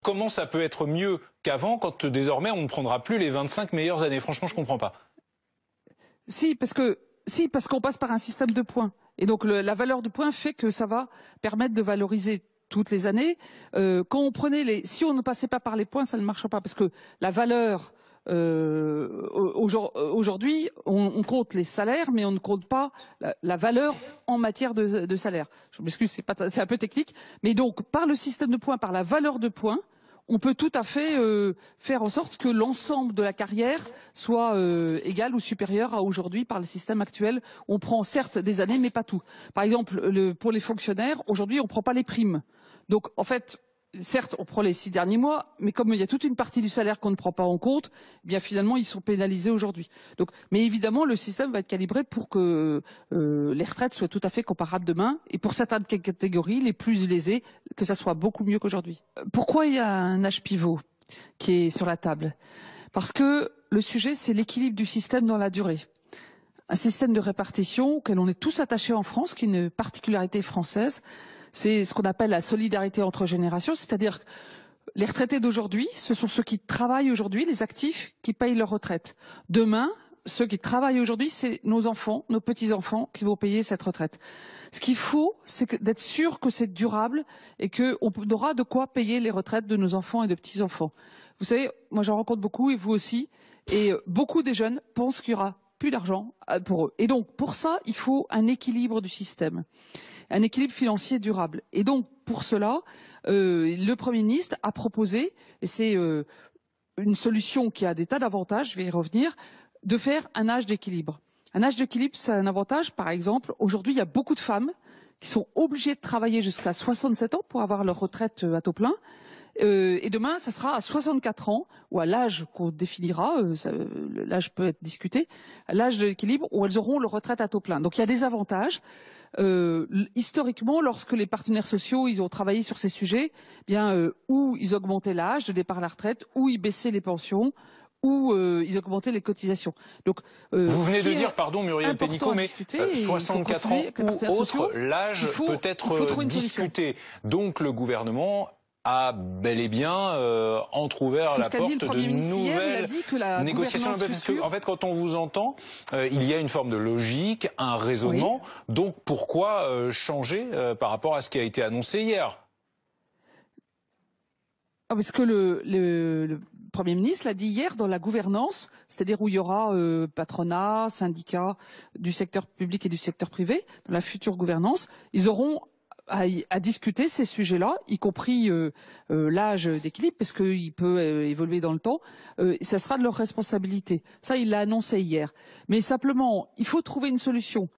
Comment ça peut être mieux qu'avant quand désormais on ne prendra plus les 25 meilleures années? Franchement, je comprends pas. Si, parce qu'on passe par un système de points. Et donc la valeur du point fait que ça va permettre de valoriser toutes les années. Si on ne passait pas par les points, ça ne marche pas parce que la valeur aujourd'hui, on compte les salaires, mais on ne compte pas la valeur en matière de salaire. Je m'excuse, c'est un peu technique, mais donc par le système de points, par la valeur de points, on peut tout à fait faire en sorte que l'ensemble de la carrière soit égal ou supérieur à aujourd'hui par le système actuel. On prend certes des années, mais pas tout. Par exemple, pour les fonctionnaires, aujourd'hui, on ne prend pas les primes. Donc, en fait, certes, on prend les 6 derniers mois, mais comme il y a toute une partie du salaire qu'on ne prend pas en compte, eh bien finalement, ils sont pénalisés aujourd'hui. Donc, mais évidemment, le système va être calibré pour que les retraites soient tout à fait comparables demain, et pour certaines catégories, les plus lésées, que ça soit beaucoup mieux qu'aujourd'hui. Pourquoi il y a un âge pivot qui est sur la table? Parce que le sujet, c'est l'équilibre du système dans la durée. Un système de répartition auquel on est tous attachés en France, qui est une particularité française. C'est ce qu'on appelle la solidarité entre générations, c'est-à-dire que les retraités d'aujourd'hui, ce sont ceux qui travaillent aujourd'hui, les actifs, qui payent leur retraite. Demain, ceux qui travaillent aujourd'hui, c'est nos enfants, nos petits-enfants qui vont payer cette retraite. Ce qu'il faut, c'est d'être sûr que c'est durable et qu'on aura de quoi payer les retraites de nos enfants et de petits-enfants. Vous savez, moi j'en rencontre beaucoup et vous aussi, et beaucoup des jeunes pensent qu'il y aura plus d'argent pour eux. Et donc, pour ça, il faut un équilibre du système. Un équilibre financier durable. Et donc, pour cela, le Premier ministre a proposé, et c'est une solution qui a des tas d'avantages, je vais y revenir, de faire un âge d'équilibre. Un âge d'équilibre, c'est un avantage. Par exemple, aujourd'hui, il y a beaucoup de femmes qui sont obligées de travailler jusqu'à 67 ans pour avoir leur retraite à taux plein. Et demain, ça sera à 64 ans, ou à l'âge qu'on définira, l'âge peut être discuté, à l'âge de l'équilibre, où elles auront leur retraite à taux plein. Donc il y a des avantages. Historiquement, lorsque les partenaires sociaux ils ont travaillé sur ces sujets, où ils augmentaient l'âge de départ à la retraite, où ils baissaient les pensions, où ils augmentaient les cotisations. Donc, vous venez de dire, pardon Muriel Pénicaud, mais 64 ans ou autre, l'âge peut être discuté. Donc le gouvernement a bel et bien entrouvert la porte de nouvelles négociations. Parce que, en fait, quand on vous entend, il y a une forme de logique, un raisonnement. Oui. Donc pourquoi changer par rapport à ce qui a été annoncé hier? Parce que le Premier ministre l'a dit hier dans la gouvernance, c'est-à-dire où il y aura patronat, syndicats du secteur public et du secteur privé, dans la future gouvernance, ils auront à discuter ces sujets-là, y compris l'âge d'équilibre, parce qu'il peut évoluer dans le temps. Ça sera de leur responsabilité. Ça, il l'a annoncé hier. Mais simplement, il faut trouver une solution.